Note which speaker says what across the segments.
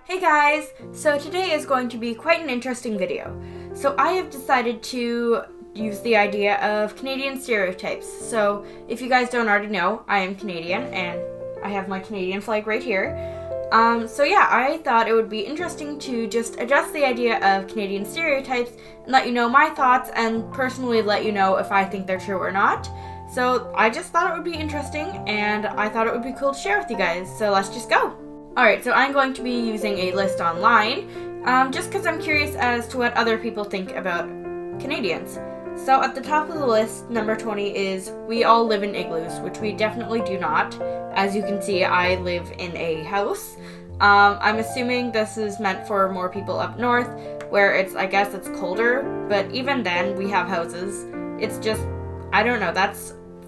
Speaker 1: Hey guys! So today is going to be quite an interesting video. So I have decided to use the idea of Canadian stereotypes. So if you guys don't already know, I am Canadian and I have my Canadian flag right here. So yeah, I thought it would be interesting to just address the idea of Canadian stereotypes and let you know my thoughts and personally let you know if I think they're true or not. So I just thought it would be interesting and I thought it would be cool to share with you guys. So let's just go! Alright, so I'm going to be using a list online, just because I'm curious as to what other people think about Canadians. So at the top of the list, number 20 is, we all live in igloos, which we definitely do not. As you can see, I live in a house. I'm assuming this is meant for more people up north, where I guess it's colder, but even then, we have houses. It's just, I don't know,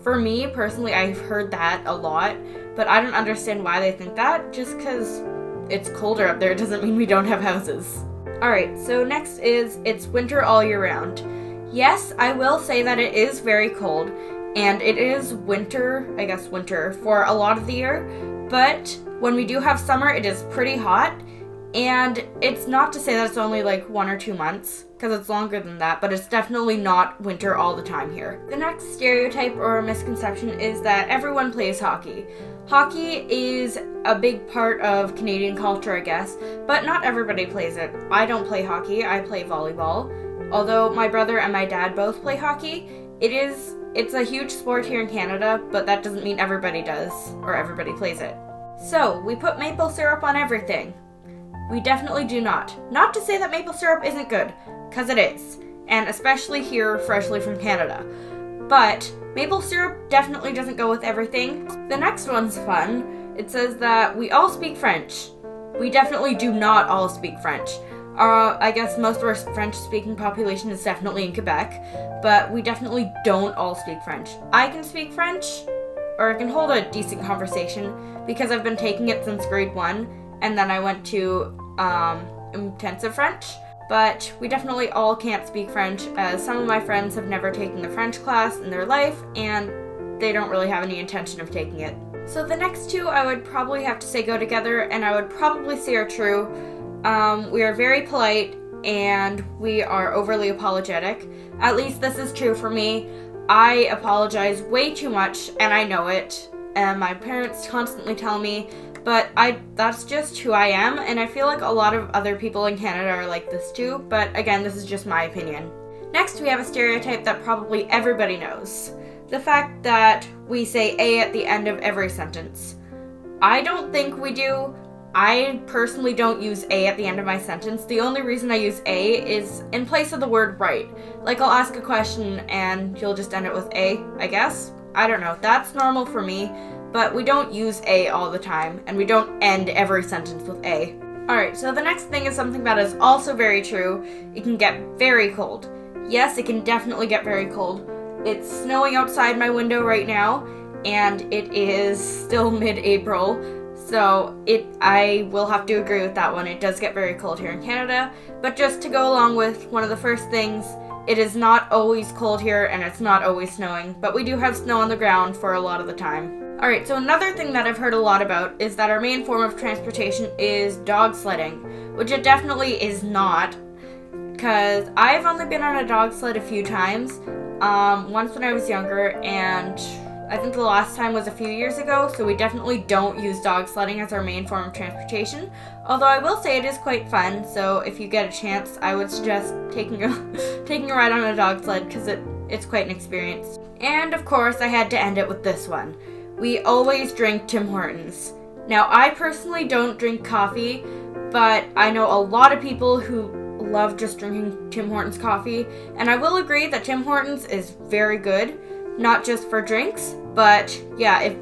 Speaker 1: for me, personally, I've heard that a lot, but I don't understand why they think that. Just because it's colder up there doesn't mean we don't have houses. Alright, so next is, it's winter all year round. Yes, I will say that it is very cold, and it is winter for a lot of the year, but when we do have summer, it is pretty hot, and it's not to say that it's only like 1 or 2 months, because it's longer than that, but it's definitely not winter all the time here. The next stereotype or misconception is that everyone plays hockey. Hockey is a big part of Canadian culture, I guess, but not everybody plays it. I don't play hockey, I play volleyball. Although my brother and my dad both play hockey, it's a huge sport here in Canada, but that doesn't mean everybody does, or everybody plays it. So, we put maple syrup on everything. We definitely do not. Not to say that maple syrup isn't good, because it is, and especially here, freshly from Canada. But maple syrup definitely doesn't go with everything. The next one's fun. It says that we all speak French. We definitely do not all speak French. I guess most of our French-speaking population is definitely in Quebec, but we definitely don't all speak French. I can speak French, or I can hold a decent conversation, because I've been taking it since grade 1, and then I went to intensive French. But we definitely all can't speak French, as some of my friends have never taken the French class in their life, and they don't really have any intention of taking it. So the next two I would probably have to say go together, and I would probably say are true. We are very polite, and we are overly apologetic. At least this is true for me. I apologize way too much, and I know it, and my parents constantly tell me, but that's just who I am, and I feel like a lot of other people in Canada are like this too, but again, this is just my opinion. Next, we have a stereotype that probably everybody knows. The fact that we say A at the end of every sentence. I don't think we do. I personally don't use A at the end of my sentence. The only reason I use A is in place of the word right. Like, I'll ask a question and you'll just end it with A, I guess. I don't know. That's normal for me. But we don't use A all the time, and we don't end every sentence with A. Alright, so the next thing is something that is also very true. It can get very cold. Yes, it can definitely get very cold. It's snowing outside my window right now, and it is still mid-April, so I will have to agree with that one. It does get very cold here in Canada, but just to go along with one of the first things, it is not always cold here, and it's not always snowing, but we do have snow on the ground for a lot of the time. Alright, so another thing that I've heard a lot about is that our main form of transportation is dog sledding, which it definitely is not, because I've only been on a dog sled a few times, once when I was younger, and I think the last time was a few years ago, so we definitely don't use dog sledding as our main form of transportation, although I will say it is quite fun, so if you get a chance, I would suggest taking a ride on a dog sled, because it's quite an experience. And of course, I had to end it with this one. We always drink Tim Hortons. Now, I personally don't drink coffee, but I know a lot of people who love just drinking Tim Hortons coffee, and I will agree that Tim Hortons is very good, not just for drinks, but yeah,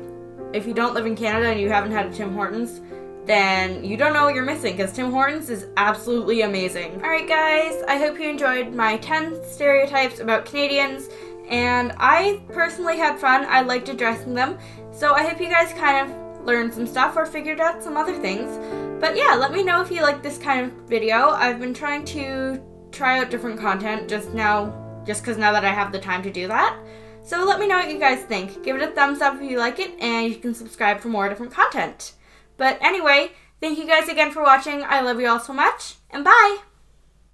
Speaker 1: if you don't live in Canada and you haven't had a Tim Hortons, then you don't know what you're missing, because Tim Hortons is absolutely amazing. Alright guys, I hope you enjoyed my 10 stereotypes about Canadians, and I personally had fun. I liked addressing them, so I hope you guys kind of learned some stuff or figured out some other things. But yeah, let me know if you like this kind of video. I've been trying to try out different content just because now that I have the time to do that. So let me know what you guys think. Give it a thumbs up if you like it, and you can subscribe for more different content. But anyway, thank you guys again for watching. I love you all so much, and bye!